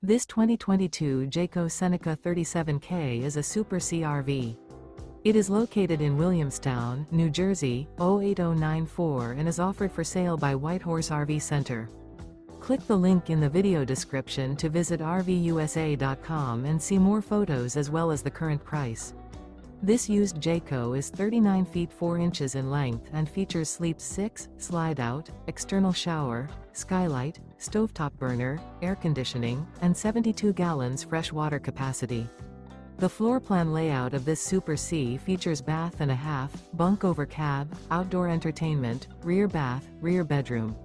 This 2022 Jayco Seneca 37K is a Super CRV. It is located in Williamstown, New Jersey, 08094 and is offered for sale by Whitehorse RV Center. Click the link in the video description to visit RVUSA.com and see more photos as well as the current price. This used Jayco is 39 feet 4 inches in length and features Sleep 6, Slideout, external shower, Skylight, stovetop burner, air conditioning, and 72 gallons fresh water capacity. The floor plan layout of this Super C features bath and a half, bunk over cab, outdoor entertainment, rear bath, rear bedroom.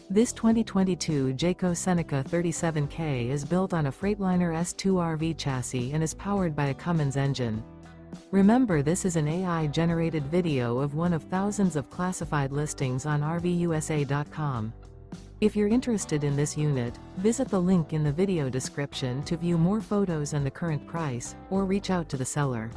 This 2022 Jayco Seneca 37K is built on a Freightliner S2RV chassis and is powered by a Cummins engine. Remember, this is an AI-generated video of one of thousands of classified listings on RVUSA.com. If you're interested in this unit, visit the link in the video description to view more photos and the current price, or reach out to the seller.